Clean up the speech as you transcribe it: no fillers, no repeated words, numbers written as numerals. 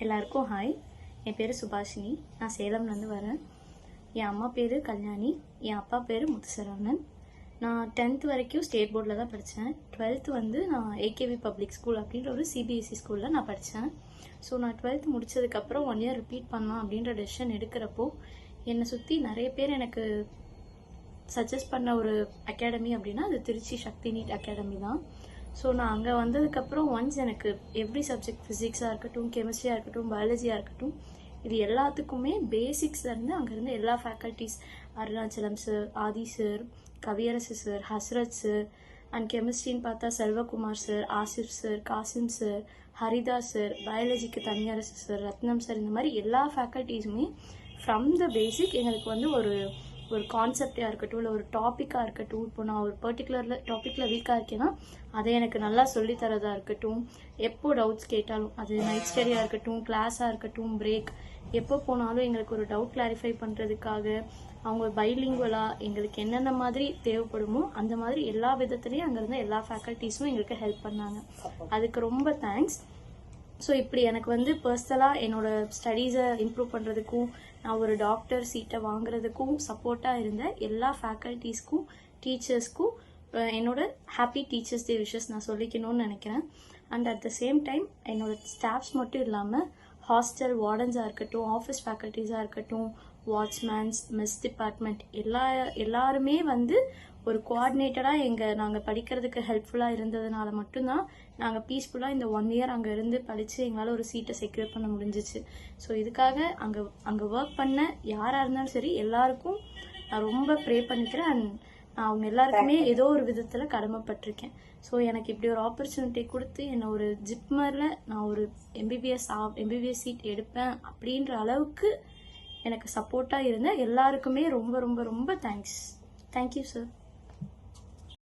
எல்லாருக்கும் ஹாய். என் பேர் சுபாஷினி. நான் சேலம்லேருந்து வரேன். என் அம்மா பேர் கல்யாணி, என் அப்பா பேர் முத்துசரவணன். நான் 10th வரைக்கும் ஸ்டேட் போர்டில் தான் படித்தேன். 12th வந்து நான் ஏகேவி பப்ளிக் ஸ்கூல் அப்படின்ற ஒரு சிபிஎஸ்சி ஸ்கூலில் நான் படித்தேன். ஸோ நான் 12th முடித்ததுக்கப்புறம் 1 year ரிப்பீட் பண்ணலாம் அப்படின்ற டெசிஷன் எடுக்கிறப்போ என்னை சுற்றி நிறைய பேர் எனக்கு சஜஸ்ட் பண்ண ஒரு அகாடமி அப்படின்னா அது திருச்சி சக்தி நீட் அகாடமி தான். ஸோ நான் அங்கே வந்ததுக்கப்புறம் ஒன்ஸ் எனக்கு எவ்ரி சப்ஜெக்ட் ஃபிசிக்ஸாக இருக்கட்டும், கெமிஸ்ட்ரியாக இருக்கட்டும், பயாலஜியாக இருக்கட்டும், இது எல்லாத்துக்குமே பேசிக்ஸ்லேருந்து அங்கேருந்து எல்லா faculties, Arunachalam sir, Aadhi sir, Kaviyarasu sir, Hazrat sir, and கெமிஸ்ட்ரின்னு பார்த்தா Selvakumar sir, Asif sir, Kasim sir, Haridas sir, பயாலஜிக்கு தனியரசு சார், ரத்னம் சார், இந்த மாதிரி எல்லா ஃபேக்கல்ட்டிஸுமே ஃப்ரம் த பேசிக் எங்களுக்கு வந்து ஒரு கான்செப்டாக இருக்கட்டும், இல்லை ஒரு டாப்பிக்காக இருக்கட்டும், இப்போ நான் ஒரு பர்டிகுலர் டாப்பிக்கில் வீக்காக இருக்கேன்னா அதை எனக்கு நல்லா சொல்லித்தரதாக இருக்கட்டும், எப்போ டவுட்ஸ் கேட்டாலும் அது நைட் ஸ்டடியாக இருக்கட்டும், கிளாஸாக இருக்கட்டும், பிரேக் எப்போ போனாலும் எங்களுக்கு ஒரு டவுட் கிளாரிஃபை பண்ணுறதுக்காக அவங்க பைலிங்குவலாக எங்களுக்கு என்னென்ன மாதிரி தேவைப்படுமோ அந்த மாதிரி எல்லா விதத்துலேயும் அங்கேருந்து எல்லா ஃபேக்கல்ட்டிஸும் எங்களுக்கு ஹெல்ப் பண்ணாங்க. அதுக்கு ரொம்ப தேங்க்ஸ். ஸோ இப்படி எனக்கு வந்து பர்சனலாக என்னோட ஸ்டடீஸை இம்ப்ரூவ் பண்ணுறதுக்கும் நான் ஒரு டாக்டர் சீட்டை வாங்குறதுக்கும் சப்போர்ட்டாக இருந்த எல்லா ஃபேக்கல்ட்டிஸ்க்கும் டீச்சர்ஸ்க்கும் என்னோட ஹாப்பி டீச்சர்ஸ் டே விஷஸ் நான் சொல்லிக்கணும்னு நினைக்கிறேன். And at the same time என்னோட ஸ்டாஃப்ஸ் மட்டும் இல்லாமல் ஹாஸ்டல் வார்டன்ஸாக இருக்கட்டும், ஆஃபீஸ் ஃபேக்கல்ட்டிஸாக இருக்கட்டும், வாட்ச்மேன்ஸ், மெஸ் டிபார்ட்மெண்ட் எல்லாருமே வந்து ஒரு கோஆர்டினேட்டடாக நாங்கள் படிக்கிறதுக்கு ஹெல்ப்ஃபுல்லாக இருந்ததுனால மட்டும்தான் நாங்கள் பீஸ்ஃபுல்லாக இந்த 1 year அங்கே இருந்து படித்து எங்களால் ஒரு சீட்டை செக்யூர் பண்ண முடிஞ்சிச்சு. ஸோ இதுக்காக அங்கே ஒர்க் பண்ண யாராக இருந்தாலும் சரி எல்லாருக்கும் நான் ரொம்ப ப்ரே பண்ணிக்கிறேன். அண்ட் நான் அவங்க எல்லாருக்குமே ஏதோ ஒரு விதத்தில் கடமைப்பட்டிருக்கேன். ஸோ எனக்கு இப்படி ஒரு ஆப்பர்ச்சுனிட்டி கொடுத்து என்னை ஒரு ஜிப்மரில் நான் ஒரு எம்பிபிஎஸ் சீட் எடுப்பேன் அப்படின்ற அளவுக்கு எனக்கு சப்போர்ட்டாக இருந்த எல்லாருக்குமே ரொம்ப ரொம்ப ரொம்ப தேங்க்ஸ். Thank you sir.